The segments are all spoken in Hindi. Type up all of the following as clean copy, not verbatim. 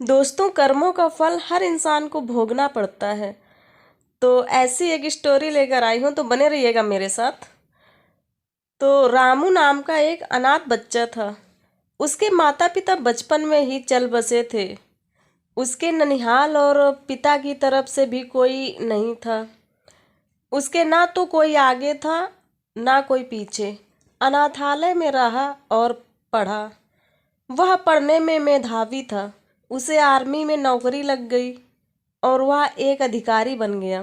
दोस्तों, कर्मों का फल हर इंसान को भोगना पड़ता है। तो ऐसी एक स्टोरी लेकर आई हूँ, तो बने रहिएगा मेरे साथ। तो रामू नाम का एक अनाथ बच्चा था। उसके माता पिता बचपन में ही चल बसे थे। उसके ननिहाल और पिता की तरफ से भी कोई नहीं था। उसके ना तो कोई आगे था, ना कोई पीछे। अनाथालय में रहा और पढ़ा। वह पढ़ने में मेधावी था। उसे आर्मी में नौकरी लग गई और वह एक अधिकारी बन गया।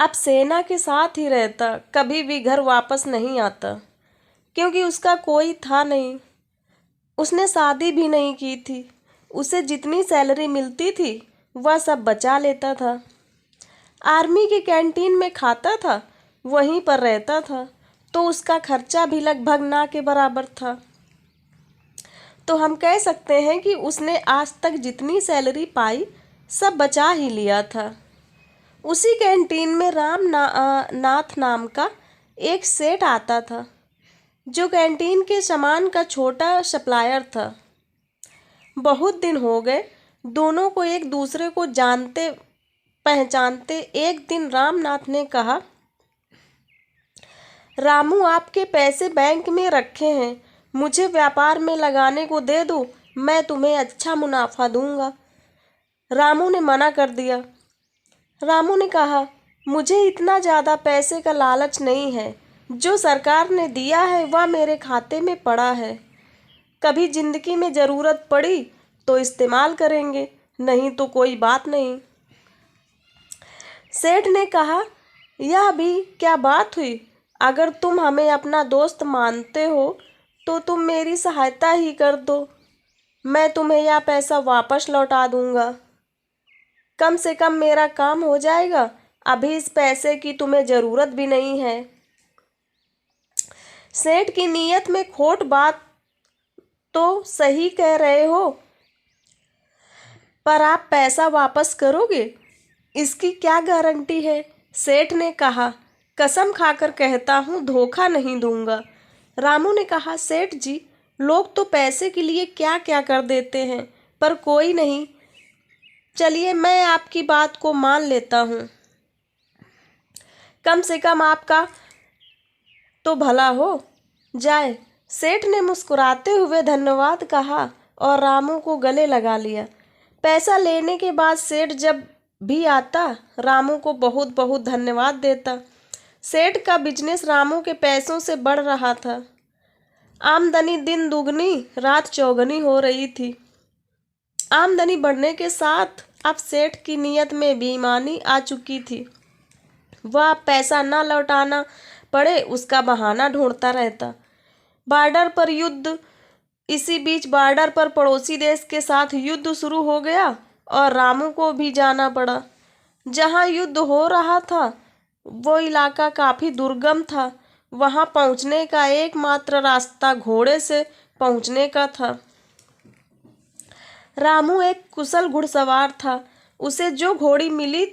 अब सेना के साथ ही रहता, कभी भी घर वापस नहीं आता, क्योंकि उसका कोई था नहीं। उसने शादी भी नहीं की थी। उसे जितनी सैलरी मिलती थी वह सब बचा लेता था। आर्मी की कैंटीन में खाता था, वहीं पर रहता था, तो उसका खर्चा भी लगभग ना के बराबर था। तो हम कह सकते हैं कि उसने आज तक जितनी सैलरी पाई सब बचा ही लिया था। उसी कैंटीन में नाथ नाम का एक सेठ आता था, जो कैंटीन के सामान का छोटा सप्लायर था। बहुत दिन हो गए दोनों को एक दूसरे को जानते पहचानते। एक दिन रामनाथ ने कहा, रामू, आपके पैसे बैंक में रखे हैं, मुझे व्यापार में लगाने को दे दो, मैं तुम्हें अच्छा मुनाफा दूंगा। रामू ने मना कर दिया। रामू ने कहा, मुझे इतना ज़्यादा पैसे का लालच नहीं है। जो सरकार ने दिया है वह मेरे खाते में पड़ा है। कभी जिंदगी में ज़रूरत पड़ी तो इस्तेमाल करेंगे, नहीं तो कोई बात नहीं। सेठ ने कहा, यह भी क्या बात हुई? अगर तुम हमें अपना दोस्त मानते हो तो तुम मेरी सहायता ही कर दो। मैं तुम्हें यह पैसा वापस लौटा दूंगा। कम से कम मेरा काम हो जाएगा। अभी इस पैसे की तुम्हें ज़रूरत भी नहीं है। सेठ की नीयत में खोट बात तो सही कह रहे हो, पर आप पैसा वापस करोगे इसकी क्या गारंटी है? सेठ ने कहा, कसम खाकर कहता हूँ धोखा नहीं दूंगा। रामू ने कहा, सेठ जी, लोग तो पैसे के लिए क्या क्या कर देते हैं, पर कोई नहीं। चलिए, मैं आपकी बात को मान लेता हूँ। कम से कम आपका तो भला हो जाए। सेठ ने मुस्कुराते हुए धन्यवाद कहा और रामू को गले लगा लिया। पैसा लेने के बाद सेठ जब भी आता रामू को बहुत बहुत धन्यवाद देता। सेठ का बिजनेस रामू के पैसों से बढ़ रहा था। आमदनी दिन दुगनी रात चौगनी हो रही थी। आमदनी बढ़ने के साथ अब सेठ की नीयत में बेईमानी आ चुकी थी। वह पैसा न लौटाना पड़े उसका बहाना ढूंढता रहता। बॉर्डर पर युद्ध इसी बीच बॉर्डर पर पड़ोसी देश के साथ युद्ध शुरू हो गया और रामू को भी जाना पड़ा। जहाँ युद्ध हो रहा था वो इलाका काफ़ी दुर्गम था। वहाँ पहुँचने का एकमात्र रास्ता घोड़े से पहुँचने का था। रामू एक कुशल घुड़सवार था। उसे जो घोड़ी मिली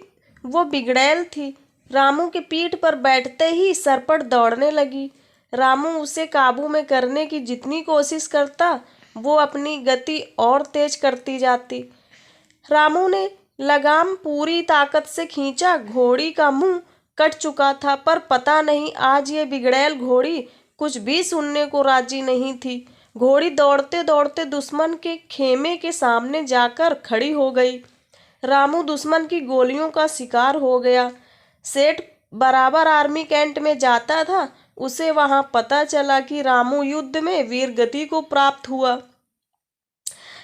वो बिगड़ैल थी। रामू के पीठ पर बैठते ही सरपट दौड़ने लगी। रामू उसे काबू में करने की जितनी कोशिश करता वो अपनी गति और तेज करती जाती। रामू ने लगाम पूरी ताकत से खींचा। घोड़ी का मुंह कट चुका था, पर पता नहीं आज ये बिगड़ैल घोड़ी कुछ भी सुनने को राजी नहीं थी। घोड़ी दौड़ते दौड़ते दुश्मन के खेमे के सामने जाकर खड़ी हो गई। रामू दुश्मन की गोलियों का शिकार हो गया। सेठ बराबर आर्मी कैंट में जाता था। उसे वहां पता चला कि रामू युद्ध में वीर गति को प्राप्त हुआ।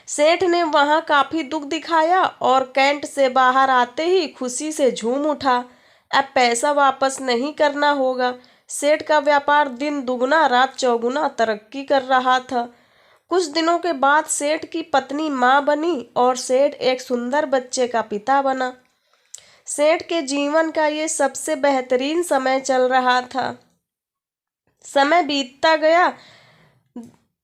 सेठ ने वहां काफी दुख दिखाया और कैंट से बाहर आते ही खुशी से झूम उठा। अब पैसा वापस नहीं करना होगा। सेठ का व्यापार दिन दुगना रात चौगुना तरक्की कर रहा था। कुछ दिनों के बाद सेठ की पत्नी माँ बनी और सेठ एक सुंदर बच्चे का पिता बना। सेठ के जीवन का ये सबसे बेहतरीन समय चल रहा था। समय बीतता गया।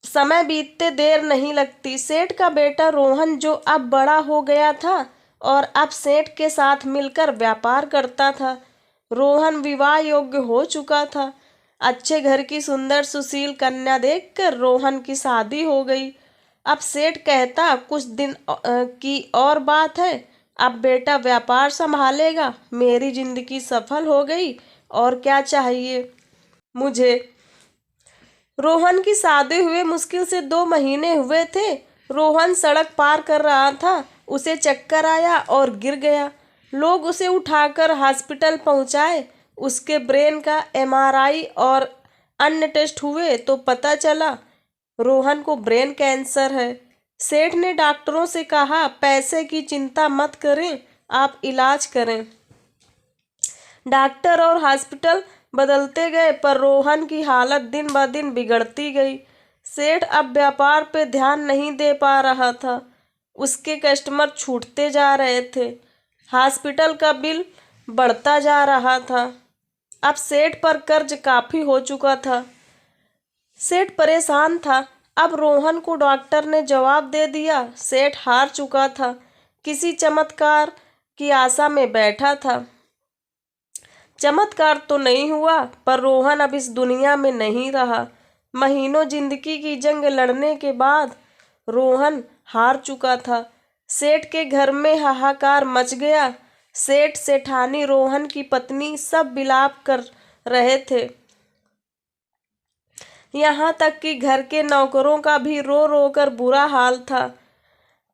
समय बीतते देर नहीं लगती। सेठ का बेटा रोहन, जो अब बड़ा हो गया था और अब सेठ के साथ मिलकर व्यापार करता था। रोहन विवाह योग्य हो चुका था। अच्छे घर की सुंदर सुशील कन्या देखकर रोहन की शादी हो गई। अब सेठ कहता, कुछ दिन की और बात है, अब बेटा व्यापार संभालेगा, मेरी जिंदगी सफल हो गई, और क्या चाहिए मुझे। रोहन की शादी हुए मुश्किल से 2 महीने हुए थे। रोहन सड़क पार कर रहा था, उसे चक्कर आया और गिर गया। लोग उसे उठाकर हॉस्पिटल पहुंचाए। उसके ब्रेन का एमआरआई और अन्य टेस्ट हुए तो पता चला रोहन को ब्रेन कैंसर है। सेठ ने डॉक्टरों से कहा, पैसे की चिंता मत करें, आप इलाज करें। डॉक्टर और हॉस्पिटल बदलते गए, पर रोहन की हालत दिन ब दिन बिगड़ती गई। सेठ अब व्यापार पे ध्यान नहीं दे पा रहा था। उसके कस्टमर छूटते जा रहे थे। हॉस्पिटल का बिल बढ़ता जा रहा था। अब सेठ पर कर्ज काफ़ी हो चुका था। सेठ परेशान था। अब रोहन को डॉक्टर ने जवाब दे दिया। सेठ हार चुका था, किसी चमत्कार की आशा में बैठा था। चमत्कार तो नहीं हुआ, पर रोहन अब इस दुनिया में नहीं रहा। महीनों जिंदगी की जंग लड़ने के बाद रोहन हार चुका था। सेठ के घर में हाहाकार मच गया। सेठ, सेठानी, रोहन की पत्नी सब विलाप कर रहे थे। यहाँ तक कि घर के नौकरों का भी रो रो कर बुरा हाल था।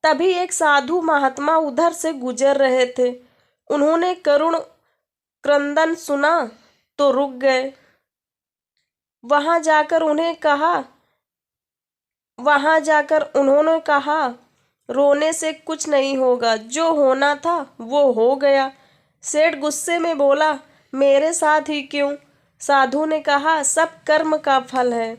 तभी एक साधु महात्मा उधर से गुजर रहे थे। उन्होंने करुण क्रंदन सुना तो रुक गए। वहां जाकर उन्होंने कहा, रोने से कुछ नहीं होगा, जो होना था वो हो गया। सेठ गुस्से में बोला, मेरे साथ ही क्यों? साधु ने कहा, सब कर्म का फल है,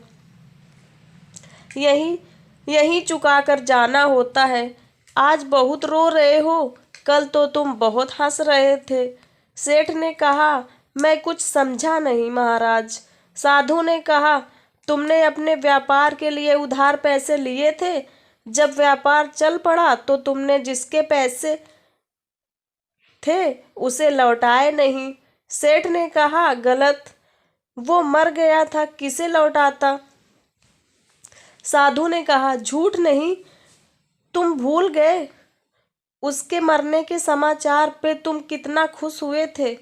यही चुका कर जाना होता है। आज बहुत रो रहे हो, कल तो तुम बहुत हंस रहे थे। सेठ ने कहा, मैं कुछ समझा नहीं महाराज। साधु ने कहा, तुमने अपने व्यापार के लिए उधार पैसे लिए थे। जब व्यापार चल पड़ा तो तुमने जिसके पैसे थे उसे लौटाए नहीं। सेठ ने कहा, गलत, वो मर गया था, किसे लौटाता? साधु ने कहा, झूठ नहीं, तुम भूल गए उसके मरने के समाचार पे तुम कितना खुश हुए थे।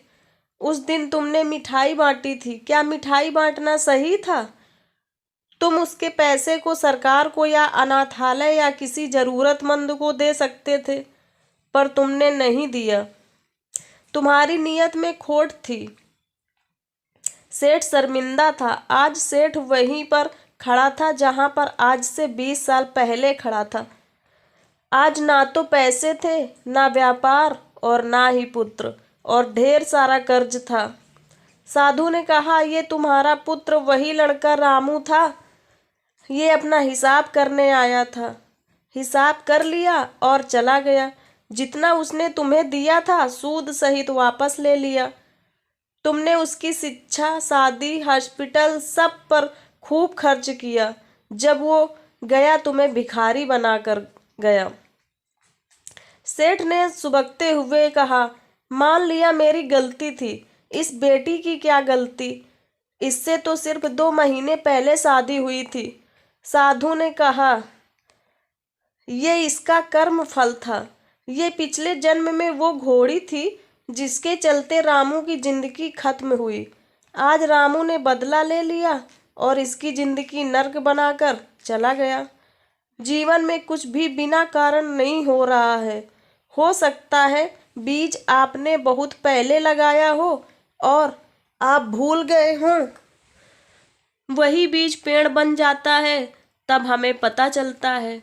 उस दिन तुमने मिठाई बांटी थी। क्या मिठाई बांटना सही था? तुम उसके पैसे को सरकार को या अनाथालय या किसी जरूरतमंद को दे सकते थे, पर तुमने नहीं दिया। तुम्हारी नीयत में खोट थी। सेठ शर्मिंदा था। आज सेठ वहीं पर खड़ा था जहां पर आज से 20 साल पहले खड़ा था। आज ना तो पैसे थे, ना व्यापार, और ना ही पुत्र, और ढेर सारा कर्ज था। साधु ने कहा, ये तुम्हारा पुत्र वही लड़का रामू था। ये अपना हिसाब करने आया था। हिसाब कर लिया और चला गया। जितना उसने तुम्हें दिया था सूद सहित वापस ले लिया। तुमने उसकी शिक्षा, शादी, हॉस्पिटल सब पर खूब खर्च किया। जब वो गया तुम्हें भिखारी बनाकर गया। सेठ ने सुबकते हुए कहा, मान लिया मेरी गलती थी, इस बेटी की क्या गलती? इससे तो सिर्फ 2 महीने पहले शादी हुई थी। साधु ने कहा, ये इसका कर्म फल था। ये पिछले जन्म में वो घोड़ी थी जिसके चलते रामू की जिंदगी खत्म हुई। आज रामू ने बदला ले लिया और इसकी जिंदगी नर्क बनाकर चला गया। जीवन में कुछ भी बिना कारण नहीं हो रहा है। हो सकता है बीज आपने बहुत पहले लगाया हो और आप भूल गए हों। वही बीज पेड़ बन जाता है, तब हमें पता चलता है।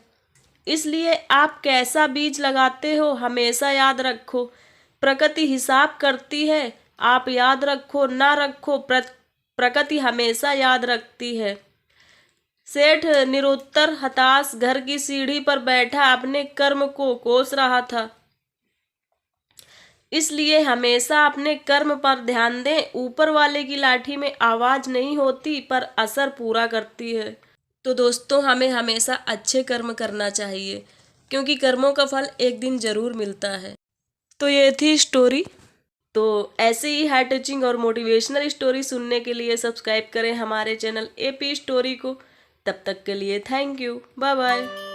इसलिए आप कैसा बीज लगाते हो हमेशा याद रखो। प्रकृति हिसाब करती है, आप याद रखो ना रखो, प्रकृति हमेशा याद रखती है। सेठ निरुत्तर, हताश, घर की सीढ़ी पर बैठा अपने कर्म को कोस रहा था। इसलिए हमेशा अपने कर्म पर ध्यान दें। ऊपर वाले की लाठी में आवाज नहीं होती, पर असर पूरा करती है। तो दोस्तों, हमें हमेशा अच्छे कर्म करना चाहिए, क्योंकि कर्मों का फल एक दिन जरूर मिलता है। तो ये थी स्टोरी। तो ऐसे ही हार्ट टचिंग और मोटिवेशनल स्टोरी सुनने के लिए सब्सक्राइब करें हमारे चैनल एपी स्टोरी को। तब तक के लिए थैंक यू, बाय बाय।